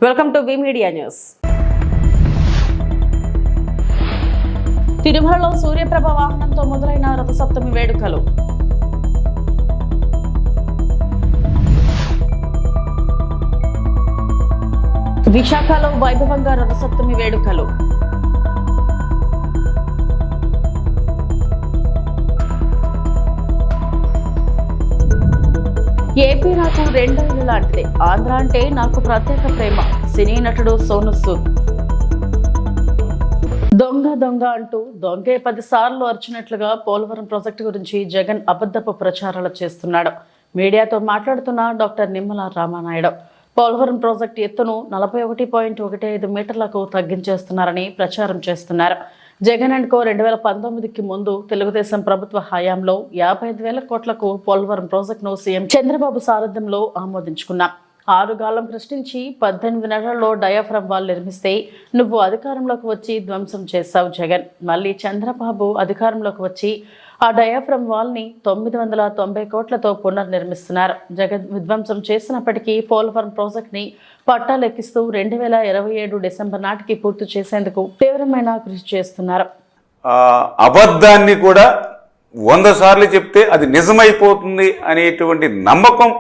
Welcome to V media news. తిరుమలలో సూర్యప్రభ వాహనంతో మొదలైన రథసప్తమి వేడుకలు. విశాఖలో వైభవంగా రథసప్తమి వేడుకలు. ఏపీ నాకు రెండో ఇల్లు లాంటిదే, ఆంధ్ర అంటే నాకు ప్రత్యేక ప్రేమ. సినీ నటుడు సోను సూద్. దొంగ దొంగ అంటూ దొంగే 10 సార్లు అరిచినట్లుగా పోలవరం ప్రాజెక్టు గురించి జగన్ అబద్ధపు ప్రచారాలు చేస్తున్నాడు. మీడియాతో మాట్లాడుతున్న డాక్టర్ నిమ్మల రామానాయుడు పోలవరం ప్రాజెక్టు ఎత్తును 41.15 మీటర్లకు తగ్గించేస్తున్నారని ప్రచారం చేస్తున్నారు. జగన్ అండ్ కో 2019కి ముందు తెలుగుదేశం ప్రభుత్వ హయాంలో 55,000 కోట్లకు పోలవరం ప్రాజెక్టును సీఎం చంద్రబాబు సారథ్యంలో ఆమోదించుకున్నాం. 6 గాలం ప్రశ్నించి 18 నెలల్లో డయాఫ్రమ్ వాల్ నిర్మిస్తే నువ్వు అధికారంలోకి వచ్చి ధ్వంసం చేశావు జగన్. మళ్ళీ చంద్రబాబు అధికారంలోకి వచ్చి ఆ డయాఫ్రమ్ వాల్ ని 990 కోట్లతో పునర్నిర్మిస్తున్నారు. జగన్ విధ్వంసం చేసినప్పటికీ పోలవరం ప్రాజెక్ట్ ని పట్టాలెక్కిస్తూ 2027 డిసెంబర్ నాటికి పూర్తి చేసేందుకు తీవ్రమైన కృషి చేస్తున్నారు. అబద్ధాన్ని కూడా 100 సార్లు చెప్తే అది నిజమైపోతుంది అనేటువంటి నమ్మకం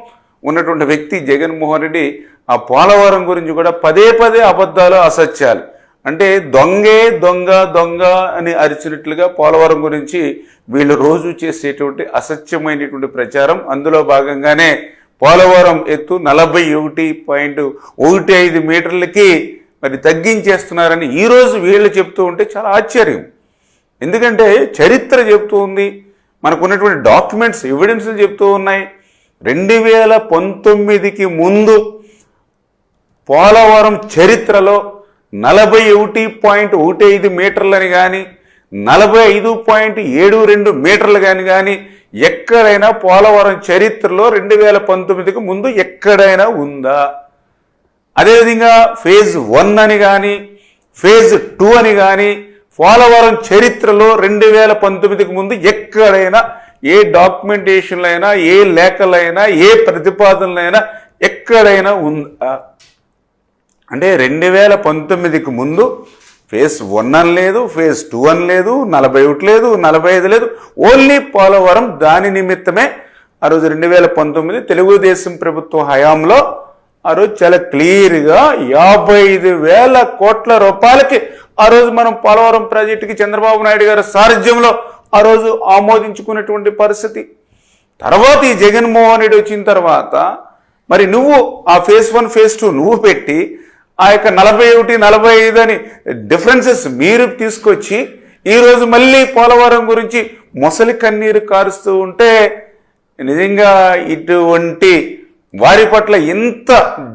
ఉన్నటువంటి వ్యక్తి జగన్మోహన్ రెడ్డి. ఆ పోలవరం గురించి కూడా పదే అబద్ధాలు, అసత్యాలు. అంటే దొంగే దొంగ దొంగ అని అరిచినట్లుగా పోలవరం గురించి వీళ్ళు రోజు చేసేటువంటి అసత్యమైనటువంటి ప్రచారం. అందులో భాగంగానే పోలవరం ఎత్తు 41.15 మీటర్లకి మరి తగ్గించేస్తున్నారని ఈరోజు వీళ్ళు చెప్తూ ఉంటే చాలా ఆశ్చర్యం. ఎందుకంటే చరిత్ర చెప్తూ ఉంది, మనకున్నటువంటి డాక్యుమెంట్స్, ఎవిడెన్స్లు చెప్తూ ఉన్నాయి. 2019కి ముందు పోలవరం చరిత్రలో 41.15 మీటర్లని కానీ 45.72 మీటర్లు కానీ ఎక్కడైనా పోలవరం చరిత్రలో 2019కి ముందు ఎక్కడైనా ఉందా? అదేవిధంగా ఫేజ్ 1 అని కానీ ఫేజ్ 2 అని కానీ పోలవరం చరిత్రలో 2019కి ముందు ఎక్కడైనా ఏ డాక్యుమెంటేషన్లు అయినా, ఏ లేఖలైనా, ఏ ప్రతిపాదనలైనా ఎక్కడైనా ఉందా? అంటే 2019కి ముందు ఫేజ్ 1 అని లేదు, ఫేజ్ 2 అని లేదు, 41 లేదు, 45 లేదు. ఓన్లీ పోలవరం దాని నిమిత్తమే ఆ రోజు 2019 తెలుగుదేశం ప్రభుత్వ హయాంలో ఆ రోజు చాలా క్లియర్గా 55,000 కోట్ల రూపాయలకి ఆ రోజు మనం పోలవరం ప్రాజెక్టుకి చంద్రబాబు నాయుడు గారి సారథ్యంలో ఆ రోజు ఆమోదించుకున్నటువంటి పరిస్థితి. తర్వాత ఈ జగన్మోహన్ రెడ్డి వచ్చిన తర్వాత మరి నువ్వు ఆ ఫేజ్ 1 ఫేజ్ 2 నువ్వు పెట్టి ఆ యొక్క 41, 45 అని డిఫరెన్సెస్ మీరు తీసుకొచ్చి ఈరోజు మళ్ళీ పోలవరం గురించి మొసలి కన్నీరు కారుస్తూ ఉంటే నిజంగా ఇటువంటి వారి పట్ల ఎంత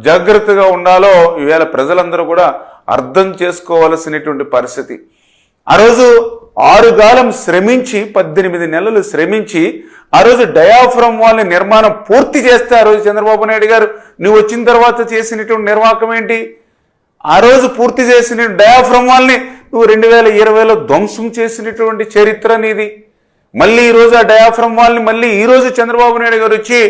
జాగ్రత్తగా ఉండాలో ఈవేళ ప్రజలందరూ కూడా అర్థం చేసుకోవాల్సినటువంటి పరిస్థితి. ఆ రోజు 6 గాలం శ్రమించి 18 నెలలు శ్రమించి ఆ రోజు డయాఫ్రమ్ వాల్ నిర్మాణం పూర్తి చేస్తే ఆ రోజు చంద్రబాబు నాయుడు గారు నువ్వు వచ్చిన తర్వాత చేసినటువంటి నిర్వాహకం ఏంటి? ఆ రోజు పూర్తి చేసిన డయాఫ్రమ్ వాల్ని నువ్వు 2020లో ధ్వంసం చేసినటువంటి చరిత్ర నీది. మళ్ళీ ఈరోజు ఆ డయాఫ్రమ్ వాల్ని మళ్ళీ ఈరోజు చంద్రబాబు నాయుడు గారు వచ్చి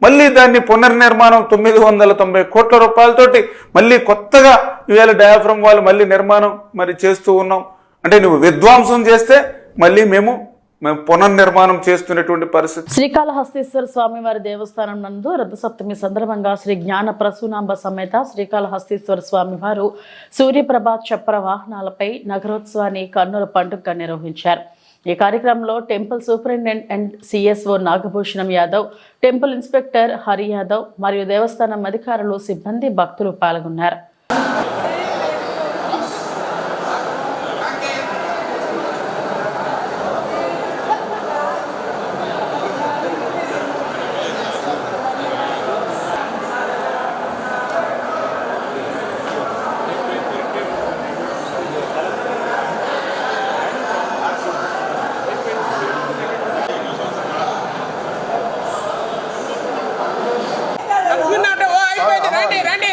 మళ్ళీ దాన్ని పునర్నిర్మాణం 990 కోట్ల రూపాయలతోటి మళ్ళీ కొత్తగా ఈవేళ డయాఫ్రమ్ వాల్ మళ్ళీ నిర్మాణం మరి చేస్తూ ఉన్నాం. అంటే నువ్వు విధ్వంసం చేస్తే మళ్ళీ మేము పునర్నిర్మాణం చేస్తున్నటువంటి పరిస్థితి. శ్రీకాళహస్తీశ్వర స్వామి వారి దేవస్థానం నందు రథసప్తమి సందర్భంగా శ్రీ జ్ఞాన ప్రసూనాంబ సమేత శ్రీకాళహస్తీశ్వర స్వామి వారు సూర్యప్రభ చప్ర వాహనాలపై నగరోత్సవాన్ని కన్నుల పండుగగా నిర్వహించారు. ఈ కార్యక్రమంలో temple superintendent and CSO Nagabhushanam Yadav, temple inspector Hari Yadav మరియు దేవస్థానం అధికారులు, సిబ్బంది, భక్తులు పాల్గొన్నారు. రండి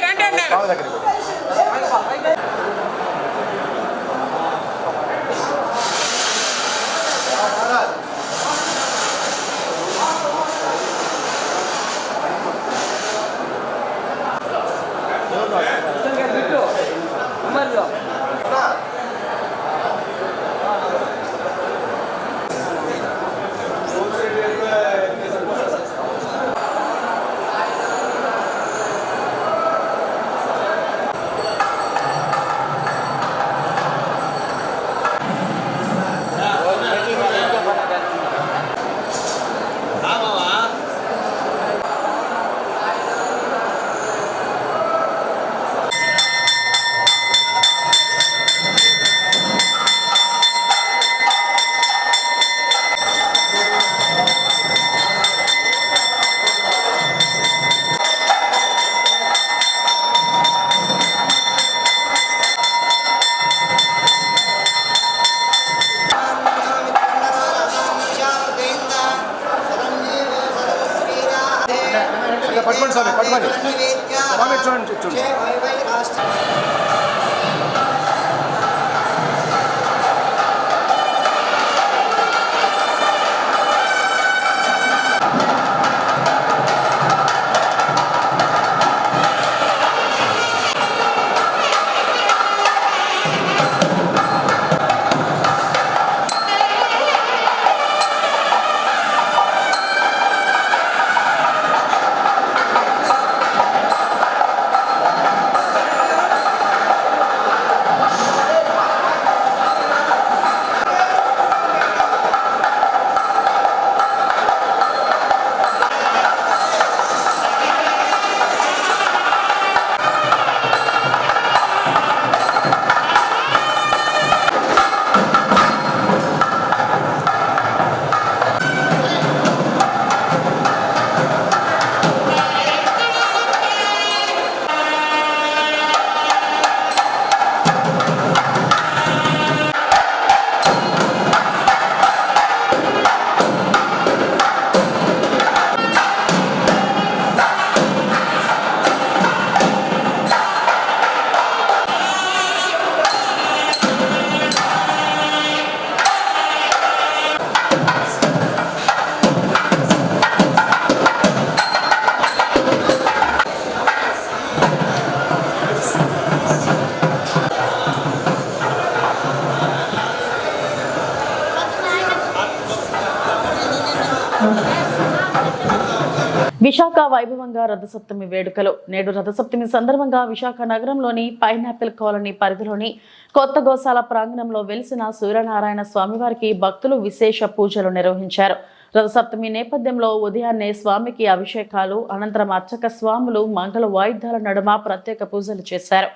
విశాఖ వైభవంగా రథసప్తమి వేడుకలు. నేడు రథసప్తమి సందర్భంగా విశాఖ నగరంలోని పైనాపిల్ కాలనీ పరిధిలోని కొత్త గోశాల ప్రాంగణంలో వెలిసిన సూర్యనారాయణ స్వామివారికి భక్తులు విశేష పూజలు నిర్వహించారు. రథసప్తమి నేపథ్యంలో ఉదయాన్నే స్వామికి అభిషేకాలు, అనంతరం అర్చక స్వాములు మంగళ వాయిద్యాల నడుమ ప్రత్యేక పూజలు చేశారు.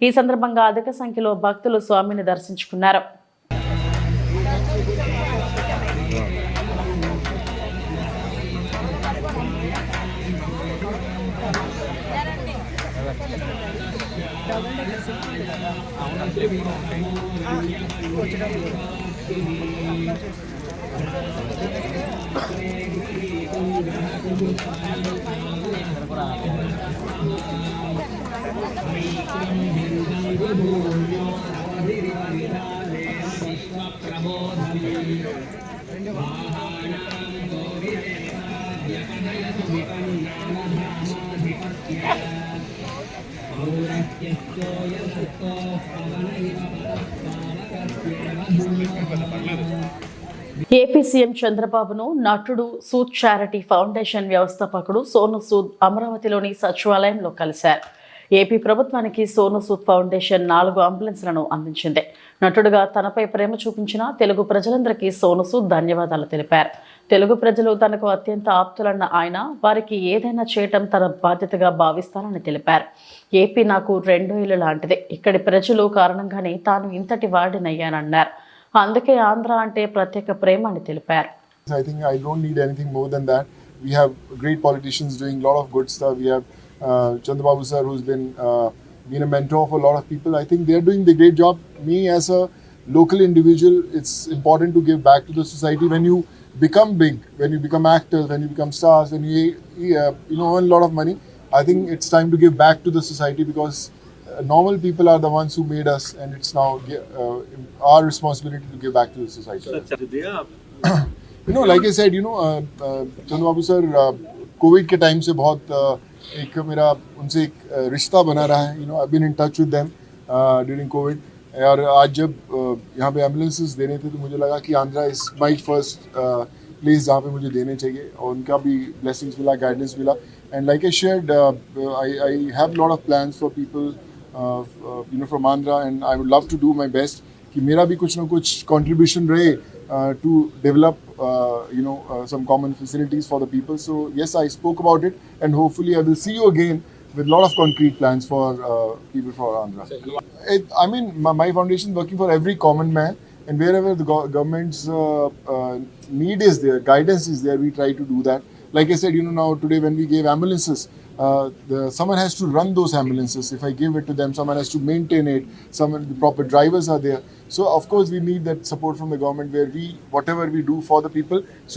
ఈ సందర్భంగా అధిక సంఖ్యలో భక్తులు స్వామిని దర్శించుకున్నారు. ఏపీ సీఎం చంద్రబాబును నటుడు సూద్ చారిటీ ఫౌండేషన్ వ్యవస్థాపకుడు సోను సూద్ అమరావతిలోని సచివాలయంలో కలిశారు. ఏపీ ప్రభుత్వానికి సోను సూద్ ఫౌండేషన్ 4 అంబులెన్స్లను అందించింది. నటుడుగా తనపై ప్రేమ చూపించిన తెలుగు ప్రజలందరికీ సోను సూద్ ధన్యవాదాలు తెలిపారు. తెలుగు ప్రజలు తనకు అత్యంత ఆప్తులన్న ఆయన వారికి ఏదైనా చేయటం తన బాధ్యతగా భావిస్తానని తెలిపారు. ఏపీ నాకు 2 ఇళ్ళు లాంటిది. ఇక్కడి ప్రజలు కారణంగానే తాను ఇంతటి వాడినయ్యానన్నారు. అందుకే ఆంధ్ర అంటే ప్రత్యేక ప్రేమ అని తెలిపారు. I think I don't need anything more than that. We have great politicians doing a lot of good stuff. We have Chandrababu sir, who's been a mentor for a lot of people. I think they're doing the great job. Me as a local individual, it's important to give back to the society. When you become big, when you become actors, when you become stars, when you earn a lot of money, I think it's time to give back to the society, because normal people are the ones who made us, and it's now our responsibility to give back to the society. Like I said, Chandrababu sir, COVID के time से बहुत एक मेरा उनसे एक रिश्ता बना रहा है. I've been in touch with them during COVID. और आज जब यहाँ पे एम्बुलेंसेस देने थे तो मुझे लगा कि Andhra is my first place जहाँ पे मुझे देने चाहिए, और उनका भी ब्लेसिंग्स मिला, गाइडेंस मिला. And like I shared, I have lot of plans for people from Andhra, and I would love to do my best कि मेरा भी कुछ ना कुछ contribution रहे to develop some common facilities for the people. So yes, I spoke about it, and hopefully I will see you again with a lot of concrete plans for people for Andhra. My foundation is working for every common man, and wherever the government's need is there, guidance is there, we try to do that. Like I said, now today when we gave ambulances, someone has to run those ambulances. If I give it to them, someone has to maintain it. The proper drivers are there. So of course we need that support from the government, where whatever we do for the people, so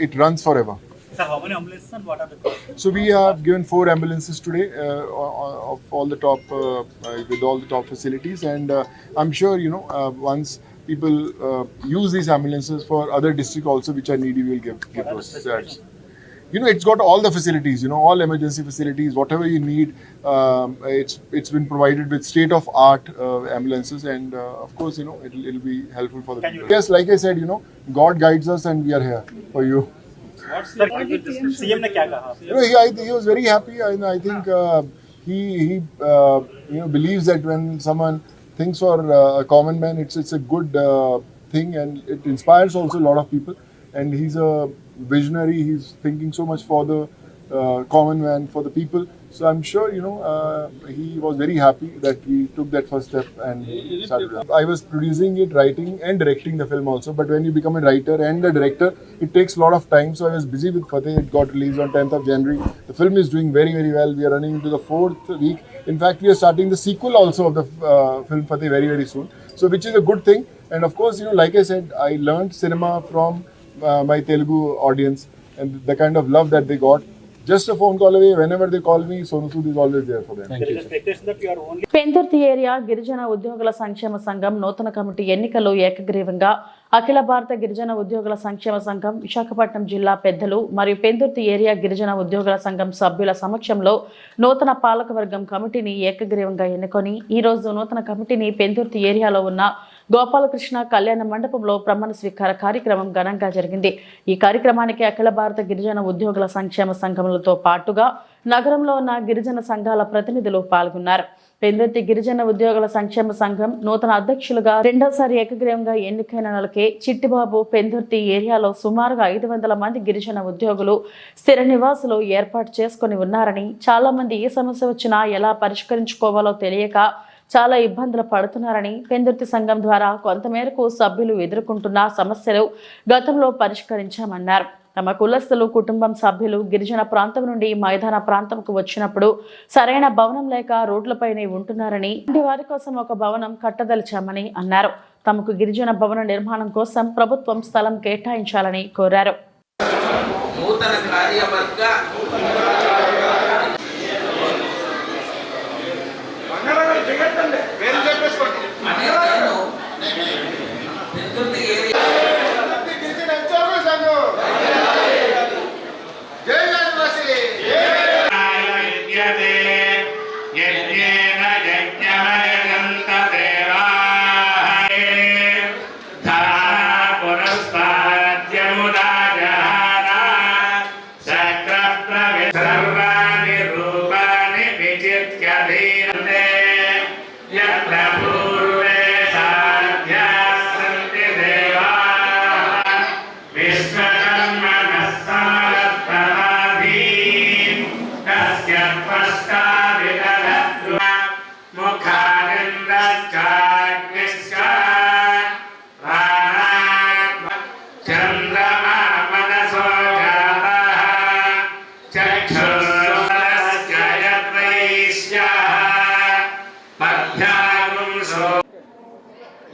it runs forever. So how many ambulances and what are the costs? So we have given 4 ambulances today of all the top with all the top facilities, and I'm sure once people use these ambulances for other districts also which are needy, we will give those. It's got all the facilities, all emergency facilities, whatever you need. It's been provided with state-of-art ambulances, and of course, it'll be helpful for the people. Yes, like I said, God guides us, and we are here for you. What's the CM ने क्या कहा? He was very happy, and I think he believes that when someone thinks for a common man, it's a good thing, and it inspires also a lot of people. And he's a visionary. He's thinking so much for the common man, for the people. So I'm sure he was very happy that he took that first step and started. I was producing it, writing and directing the film also. But when you become a writer and a director, it takes a lot of time. So I was busy with Fateh. It got released on 10th of January. The film is doing very, very well. We are running into the 4th week. In fact, we are starting the sequel also of the film Fateh very, very soon. So which is a good thing. And of course, like I said, I learned cinema from my Telugu audience, and the kind of love that they got. just a phone call away. Whenever they call me, Sonu Sood is always there for them. There is expectation that you are only Pendurthi area గిరిజన ఉద్యోగుల సంక్షేమ సంఘం నూతన committee ఎన్నికలు ఏకగ్రీవంగా అఖిల భారత గిరిజన ఉద్యోగుల సంక్షేమ సంఘం విశాఖపట్నం జిల్లా పెద్దలు మరియు పెందుర్తి ఏరియా గిరిజన ఉద్యోగుల సంఘం సభ్యుల సమక్షంలో నూతన పాలకవర్గం కమిటీని ఏకగ్రీవంగా ఎన్నుకొని ఈ రోజు నూతన కమిటీని పెందుర్తి ఏరియాలో ఉన్న గోపాలకృష్ణ కళ్యాణ మండపంలో ప్రమాణ స్వీకార కార్యక్రమం ఘనంగా జరిగింది. ఈ కార్యక్రమానికి అఖిల భారత గిరిజన ఉద్యోగుల సంక్షేమ సంఘములతో పాటుగా నగరంలో ఉన్న గిరిజన సంఘాల ప్రతినిధులు పాల్గొన్నారు. పెందుర్తి గిరిజన ఉద్యోగుల సంక్షేమ సంఘం నూతన అధ్యక్షులుగా రెండోసారి ఏకగ్రీవంగా ఎన్నికైన నెలకే చిట్టిబాబు పెందుర్తి ఏరియాలో సుమారుగా 500 మంది గిరిజన ఉద్యోగులు స్థిర నివాసులు ఏర్పాటు చేసుకుని ఉన్నారని, చాలా మంది ఏ సమస్య వచ్చినా ఎలా పరిష్కరించుకోవాలో తెలియక చాలా ఇబ్బందులు పడుతున్నారని, పెందుర్తి సంఘం ద్వారా కొంతమేరకు సభ్యులు ఎదుర్కొంటున్న సమస్యలు గతంలో పరిష్కరించామన్నారు. తమ కులస్తులు కుటుంబం సభ్యులు గిరిజన ప్రాంతం నుండి మైదాన ప్రాంతంకు వచ్చినప్పుడు సరైన భవనం లేక రోడ్లపైనే ఉంటున్నారని, వారి కోసం ఒక భవనం కట్టదలిచామని అన్నారు. తమకు గిరిజన భవన నిర్మాణం కోసం ప్రభుత్వం స్థలం కేటాయించాలని కోరారు.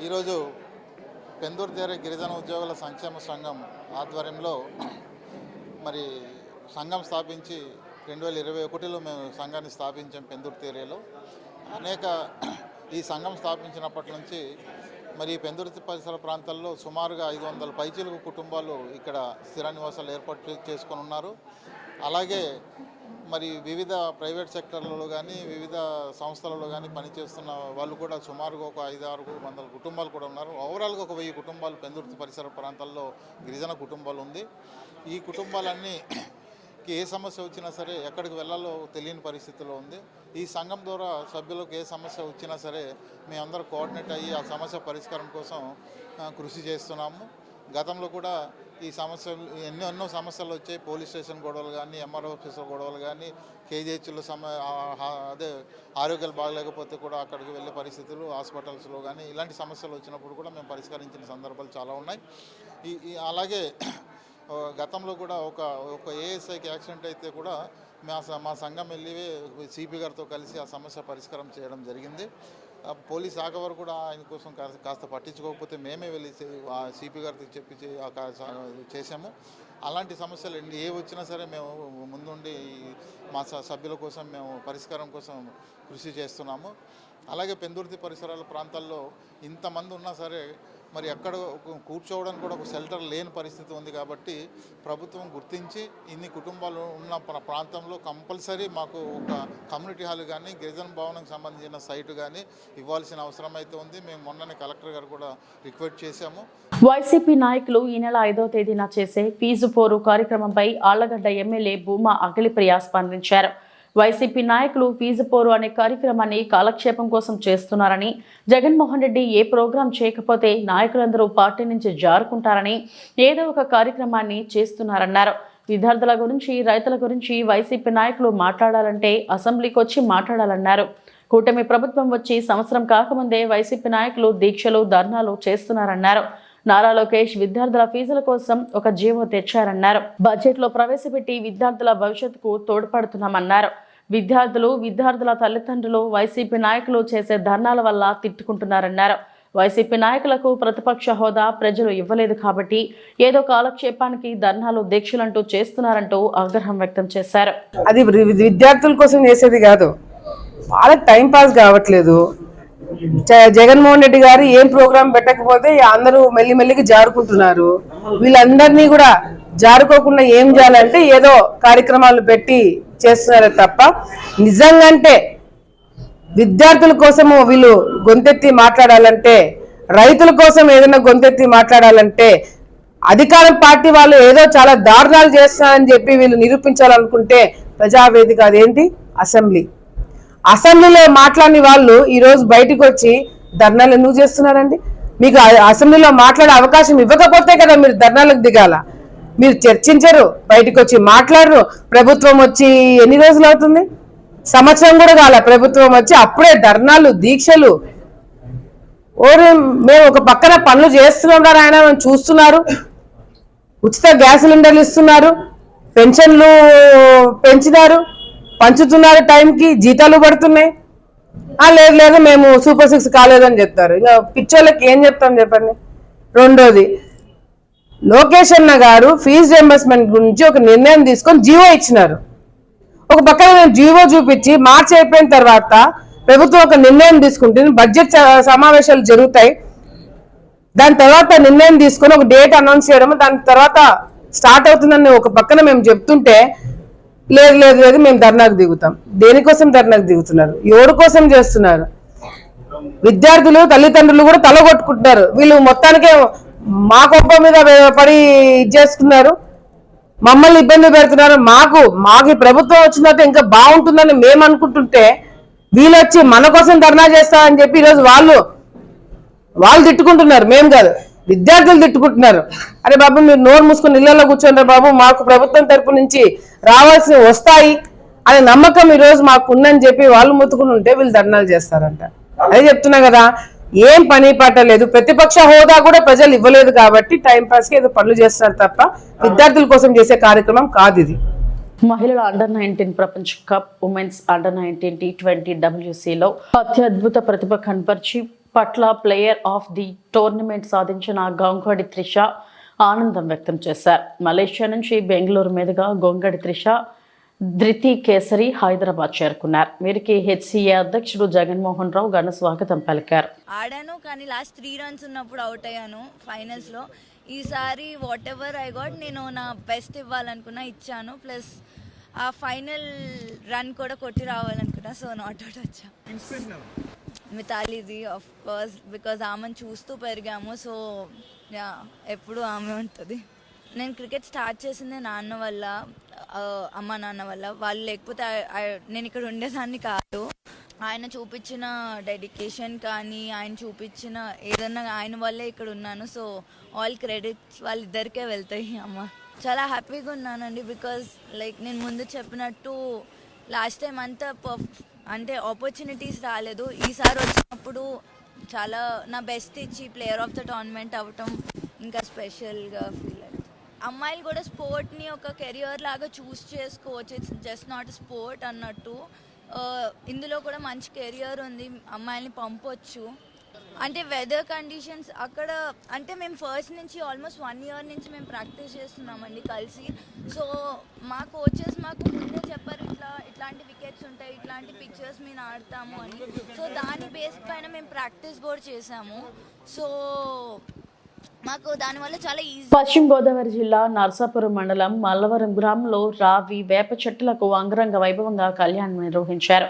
ఈరోజు పెందుర్తి గిరిజన ఉద్యోగుల సంక్షేమ సంఘం ఆధ్వర్యంలో మరి సంఘం స్థాపించి 2021లో మేము సంఘాన్ని స్థాపించాం. పెందుర్తి ఏరియాలో ఈ సంఘం స్థాపించినప్పటి నుంచి మరి పెందుర్తి పరిసర ప్రాంతాల్లో సుమారుగా 500 పైచిలుకు కుటుంబాలు ఇక్కడ స్థిర నివాసాలు ఏర్పాటు చేసుకొని ఉన్నారు. అలాగే మరి వివిధ ప్రైవేట్ సెక్టర్లలో కానీ వివిధ సంస్థలలో కానీ పనిచేస్తున్న వాళ్ళు కూడా సుమారుగా ఒక 500-600 కుటుంబాలు కూడా ఉన్నారు. ఓవరాల్గా ఒక 1000 కుటుంబాలు పెందుర్తి పరిసర ప్రాంతాల్లో గిరిజన కుటుంబాలు ఉంది. ఈ కుటుంబాలన్నీ ఏ సమస్య వచ్చినా సరే ఎక్కడికి వెళ్ళాలో తెలియని పరిస్థితిలో ఉంది. ఈ సంఘం ద్వారా సభ్యులకు ఏ సమస్య వచ్చినా సరే మేమందరూ కోఆర్డినేట్ అయ్యి ఆ సమస్య పరిష్కారం కోసం కృషి చేస్తున్నాము. గతంలో కూడా ఈ సమస్యలు ఎన్నో సమస్యలు వచ్చాయి. పోలీస్ స్టేషన్ గొడవలు కానీ, ఎంఆర్ఓ ఆఫీసుల గొడవలు కానీ, కేజీహెచ్లో అదే ఆరోగ్యాలు బాగలేకపోతే కూడా అక్కడికి వెళ్ళే పరిస్థితులు, హాస్పిటల్స్లో కానీ ఇలాంటి సమస్యలు వచ్చినప్పుడు కూడా మేము పరిష్కరించిన సందర్భాలు చాలా ఉన్నాయి. అలాగే గతంలో కూడా ఒక ఏఎస్ఐకి యాక్సిడెంట్ అయితే కూడా మా సంఘం వెళ్ళి సిపి గారితో కలిసి ఆ సమస్య పరిష్కారం చేయడం జరిగింది. పోలీస్ శాఖ వారు కూడా ఆయన కోసం కాస్త పట్టించుకోకపోతే మేమే వెళ్ళి సిపి గారికి చెప్పి చేసాము. అలాంటి సమస్యలు ఏ వచ్చినా సరే మేము ముందుండి మా సభ్యుల కోసం మేము పరిష్కారం కోసం కృషి చేస్తున్నాము. అలాగే పెందుర్తి పరిసరాల ప్రాంతాల్లో ఇంతమంది ఉన్నా సరే మరి ఎక్కడ కూర్చోవడానికి కూడా ఒక షెల్టర్ లేని పరిస్థితి ఉంది. కాబట్టి ప్రభుత్వం గుర్తించి ఇన్ని కుటుంబాలు ఉన్న ప్రాంతంలో కంపల్సరీ మాకు ఒక కమ్యూనిటీ హాల్ కానీ గిరిజన భవనంకి సంబంధించిన సైటు కానీ ఇవ్వాల్సిన అవసరం అయితే ఉంది. మేము మొన్ననే కలెక్టర్ గారు కూడా రిక్వెస్ట్ చేశాము. వైసీపీ నాయకులు ఈ నెల 5వ తేదీన చేసే ఫీజు పోరు కార్యక్రమంపై ఆళ్లగడ్డ ఎమ్మెల్యే భూమా అఖిలప్రియ స్పందించారు. వైసీపీ నాయకులు ఫీజు పోరు అనే కార్యక్రమాన్ని కాలక్షేపం కోసం చేస్తున్నారని, జగన్మోహన్ రెడ్డి ఏ ప్రోగ్రాం చేయకపోతే నాయకులందరూ పార్టీ నుంచి జారుకుంటారని ఏదో ఒక కార్యక్రమాన్ని చేస్తున్నారన్నారు. విద్యార్థుల గురించి, రైతుల గురించి వైసీపీ నాయకులు మాట్లాడాలంటే అసెంబ్లీకి వచ్చి మాట్లాడాలన్నారు. కూటమి ప్రభుత్వం వచ్చి సంవత్సరం కాకముందే వైసీపీ నాయకులు దీక్షలు, ధర్నాలు చేస్తున్నారన్నారు. నారా లోకేష్ విద్యార్థుల ఫీజుల కోసం ఒక జీవో తెచ్చారన్నారు. బడ్జెట్లో ప్రవేశపెట్టి విద్యార్థుల భవిష్యత్తుకు తోడ్పడుతున్నామన్నారు. విద్యార్థుల తల్లిదండ్రులు వైసీపీ నాయకులు చేసే ధర్నాల వల్ల తిట్టుకుంటున్నారన్నారు. వైసీపీ నాయకులకు ప్రతిపక్ష హోదా ప్రజలు ఇవ్వలేదు కాబట్టి ఏదో కాలక్షేపానికి ధర్నాలు దీక్షలంటూ చేస్తున్నారంటూ ఆగ్రహం వ్యక్తం చేశారు. అది విద్యార్థుల కోసం చేసేది కాదు, వాళ్ళకి టైం పాస్ కావట్లేదు. జగన్మోహన్ రెడ్డి గారు ఏం ప్రోగ్రామ్ పెట్టకపోతే అందరూ మెల్లిమెల్లిగా జారుకుంటున్నారు. వీళ్ళందరినీ కూడా జారుకోకుండా ఏం చేయాలంటే ఏదో కార్యక్రమాలు పెట్టి చేస్తున్నారే తప్ప నిజంగాంటే విద్యార్థుల కోసము వీళ్ళు గొంతెత్తి మాట్లాడాలంటే, రైతుల కోసం ఏదైనా గొంతెత్తి మాట్లాడాలంటే, అధికారం పార్టీ వాళ్ళు ఏదో చాలా దారుణాలు చేస్తున్నారని చెప్పి వీళ్ళు నిరూపించాలనుకుంటే ప్రజావేదిక అదేంటి అసెంబ్లీలో మాట్లాడిన వాళ్ళు ఈరోజు బయటకు వచ్చి ధర్నాలు ఎందుకు చేస్తున్నారండి? మీకు అసెంబ్లీలో మాట్లాడే అవకాశం ఇవ్వకపోతే కదా మీరు ధర్నాలకు దిగాల. మీరు చర్చించరు, బయటకు వచ్చి మాట్లాడరు. ప్రభుత్వం వచ్చి ఎన్ని రోజులు అవుతుంది? సంవత్సరం కూడా కాల ప్రభుత్వం వచ్చి అప్పుడే ధర్నాలు దీక్షలు. మేము ఒక పక్కన పనులు చేస్తున్నాం రా ఆయన చూస్తున్నారు, ఉచిత గ్యాస్ సిలిండర్లు ఇస్తున్నారు, పెన్షన్లు పెంచినారు, పంచుతున్నారు, టైంకి జీతాలు పడుతున్నాయి. లేదు లేదు మేము సూపర్ 6 కాలేదని చెప్తారు. ఇంకా పిచ్చోళ్ళకి ఏం చెప్తాం చెప్పండి. రెండోది, లోకేష్ అన్న గారు ఫీజు రియంబర్స్మెంట్ గురించి ఒక నిర్ణయం తీసుకొని జీవో ఇచ్చినారు. ఒక పక్కన నేను జీవో చూపించి మార్చి అయిపోయిన తర్వాత ప్రభుత్వం ఒక నిర్ణయం తీసుకుంటుంది, బడ్జెట్ సమావేశాలు జరుగుతాయి, దాని తర్వాత నిర్ణయం తీసుకొని ఒక డేట్ అనౌన్స్ చేయడం, దాని తర్వాత స్టార్ట్ అవుతుందని ఒక పక్కన మేము చెప్తుంటే లేదు లేదు లేదు మేము ధర్నాకు దిగుతాం. దేనికోసం ధర్నాకు దిగుతున్నారు? ఎవరి కోసం చేస్తున్నారు? విద్యార్థులు తల్లిదండ్రులు కూడా తలగొట్టుకుంటున్నారు. వీళ్ళు మొత్తానికే మా గొప్ప మీద పడి చేసుకున్నారు, మమ్మల్ని ఇబ్బంది పెడుతున్నారు. మాకు ప్రభుత్వం వచ్చిన తర్వాత ఇంకా బాగుంటుందని మేము అనుకుంటుంటే వీళ్ళు వచ్చి మన కోసం ధర్నా చేస్తామని చెప్పి ఈరోజు వాళ్ళు తిట్టుకుంటున్నారు, మేము కాదు, విద్యార్థులు తిట్టుకుంటున్నారు. అరే బాబు మీరు నోరు మూసుకొని ఇళ్లలో కూర్చోండి బాబు, మాకు ప్రభుత్వం తరపు నుంచి రావాల్సి వస్తాయి అనే నమ్మకం ఈరోజు మాకు ఉందని చెప్పి వాళ్ళు ముత్తుకుని ఉంటే వీళ్ళు ధర్నాలు చేస్తారంట. అదే చెప్తున్నా కదా, ఏం పని పాట లేదు. ప్రతిపక్ష హోదా కూడా ప్రజలు ఇవ్వలేదు కాబట్టి టైం పాస్ కి ఏదో పనులు చేస్తున్నారు తప్ప విద్యార్థుల కోసం చేసే కార్యక్రమం కాదు ఇది. మహిళల అండర్-19 ప్రపంచ కప్, ఉమెన్స్ అండర్-19 T20 WCలో అత్యద్భుత ప్రతిభ కనపరిచి పట్ల ప్లేయర్ ఆఫ్ ది టోర్నమెంట్ సాధించిన గంగోడి త్రిష ఆనందం వ్యక్తం చేశారు. మలేషియా నుంచి బెంగళూరు మీదుగా గొంగడి త్రిష ధృతి కేసరి హైదరాబాద్ చేరుకున్నారు. వీరికి హెచ్సిఏ అధ్యక్షుడు జగన్మోహన్ రావు ఘన స్వాగతం పలికారు. ఆడాను కానీ లాస్ట్ 3 runs ఉన్నప్పుడు అవుట్ అయ్యాను ఫైనల్స్లో. ఈసారి వాట్ ఎవర్ ఐ గాట్ నేను నా బెస్ట్ ఇవ్వాలనుకున్నా, ఇచ్చాను. ప్లస్ ఆ ఫైనల్ రన్ కూడా కొట్టి రావాలనుకున్నా, సో నాట్ అవుట్ వచ్చా. మితాలీది ఆఫ్ కోర్స్, బికాజ్ ఆమెను చూస్తూ పెరిగాము, సో యా ఎప్పుడు ఆమె ఉంటుంది. నేను క్రికెట్ స్టార్ట్ చేసింది నాన్న వల్ల, అమ్మ నాన్న వల్ల. వాళ్ళు లేకపోతే నేను ఇక్కడ ఉండేదాన్ని కాదు. ఆయన చూపించిన డెడికేషన్ కానీ ఆయన చూపించిన ఏదన్నా ఆయన వల్లే ఇక్కడ ఉన్నాను. సో ఆల్ క్రెడిట్స్ వాళ్ళిద్దరికే వెళ్తాయి. అమ్మ చాలా హ్యాపీగా ఉన్నానండి, బికాజ్ లైక్ నేను ముందు చెప్పినట్టు లాస్ట్ టైం అంతా అంటే ఆపర్చునిటీస్ రాలేదు. ఈసారి వచ్చినప్పుడు చాలా నా బెస్ట్ ఇచ్చి ప్లేయర్ ఆఫ్ ద టోర్నమెంట్ అవ్వటం ఇంకా స్పెషల్గా ఫీల్ అవుతుంది. అమ్మాయిలు కూడా స్పోర్ట్ని ఒక కెరియర్ లాగా చూస్ చేసుకోవచ్చు, ఇట్స్ జస్ట్ నాట్ స్పోర్ట్ అన్నట్టు. ఇందులో కూడా మంచి కెరియర్ ఉంది, అమ్మాయిల్ని పంపొచ్చు. అంటే వెదర్ కండిషన్స్ అక్కడ అంటే మేము ఫస్ట్ నుంచి ఆల్మోస్ట్ 1 year నుంచి మేము ప్రాక్టీస్ చేస్తున్నామండి కలిసి. సో మా కోచెస్ మాకు ముందే చెప్పారు ఇట్లాంటి వికెట్స్ ఉంటాయి, ఇట్లాంటి పిక్చర్స్ మేము ఆడతాము అని. సో దాని బేస్ పైన మేము ప్రాక్టీస్ కూడా చేసాము. సో మాకు దానివల్ల చాలా ఈజీ. పశ్చిమ గోదావరి జిల్లా నర్సాపురం మండలం మల్లవరం గ్రామంలో రావి వేప చెట్టులకు అంగరంగ వైభవంగా కళ్యాణం నిర్వహించారు.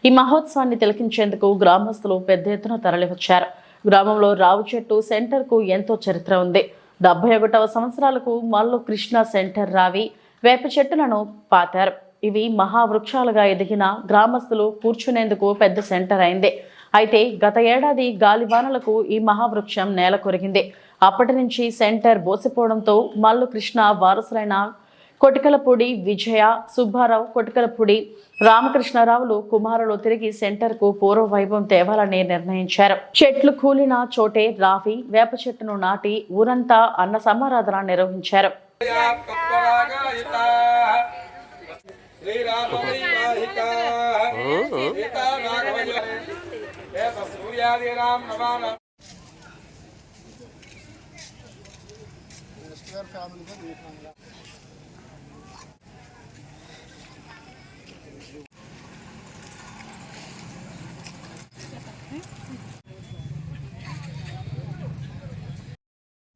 ఈ మహోత్సవాన్ని తిలకించేందుకు గ్రామస్తులు పెద్ద ఎత్తున తరలివచ్చారు. గ్రామంలో రావి చెట్టు సెంటర్ కు ఎంతో చరిత్ర ఉంది. 71వ సంవత్సరాలకు మల్లు కృష్ణ సెంటర్ రావి వేప చెట్టులను పాతారు. ఇవి మహావృక్షాలుగా ఎదిగిన గ్రామస్తులు కూర్చునేందుకు పెద్ద సెంటర్ అయింది. అయితే గత ఏడాది గాలివానలకు ఈ మహావృక్షం నేల కొరిగింది. అప్పటి నుంచి సెంటర్ బోసిపోవడంతో మల్లు కృష్ణ వారసులైన కొటికలపూడి విజయ, సుబ్బారావు, కొటికలపూడి రామకృష్ణరావులు కుమారులు తిరిగి సెంటర్ కు పూర్వ వైభవం తేవాలని నిర్ణయించారు. చెట్లు కూలిన చోటే రావి వేప చెట్టును నాటి ఊరంతా అన్న సమారాధన నిర్వహించారు.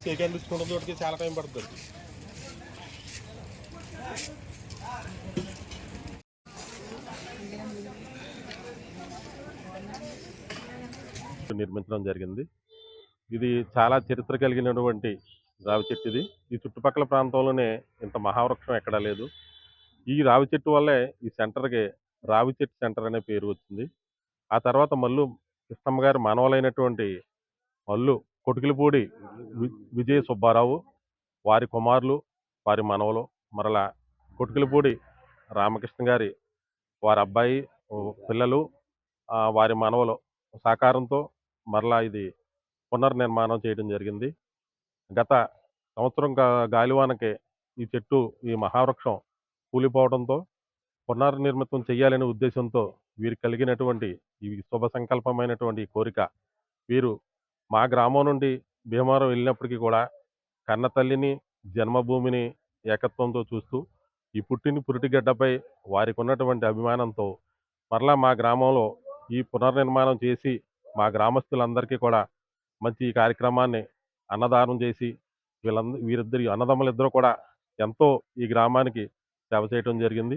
సేకరించుకున్న చోటికి చాలా టైం పడుతుంది. నిర్మించడం జరిగింది. ఇది చాలా చరిత్ర కలిగినటువంటి రావి చెట్టు ఇది. ఈ చుట్టుపక్కల ప్రాంతంలోనే ఇంత మహావృక్షం ఎక్కడా లేదు. ఈ రావి చెట్టు వల్లే ఈ సెంటర్కి రావి చెట్టు సెంటర్ అనే పేరు వచ్చింది. ఆ తర్వాత మల్లు కృష్ణమ్మ గారి మనవలైనటువంటి మల్లు కొటికిలిపూడి విజయ సుబ్బారావు, వారి కుమారులు, వారి మనవలు, మరలా కొటికిలిపూడి రామకృష్ణ గారి వారి అబ్బాయి, పిల్లలు, వారి మనవలు సహకారంతో మరలా ఇది పునర్నిర్మాణం చేయడం జరిగింది. గత సంవత్సరం గాలివానకి ఈ చెట్టు, ఈ మహావృక్షం కూలిపోవడంతో పునర్నిర్మితం చేయాలనే ఉద్దేశంతో వీరికి కలిగినటువంటి ఈ శుభ సంకల్పమైనటువంటి కోరిక, వీరు మా గ్రామం నుండి భీమవరం వెళ్ళినప్పటికీ కూడా కన్న తల్లిని, జన్మభూమిని ఏకత్వంతో చూస్తూ ఈ పురిటిగడ్డపై వారికి ఉన్నటువంటి అభిమానంతో మరలా మా గ్రామంలో ఈ పునర్నిర్మాణం చేసి మా గ్రామస్తులందరికీ కూడా మంచి ఈ కార్యక్రమాన్ని అన్నదానం చేసి వీరిద్దరి అన్నదమ్ములిద్దరూ కూడా ఎంతో ఈ గ్రామానికి సేవ చేయడం జరిగింది.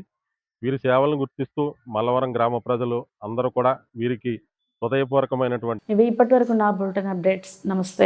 వీరి సేవలను గుర్తిస్తూ మల్లవరం గ్రామ ప్రజలు అందరూ కూడా వీరికి హృదయపూర్వకమైనటువంటి ఇవి ఇప్పటివరకు నా బులెటిన్ అప్డేట్స్. నమస్తే.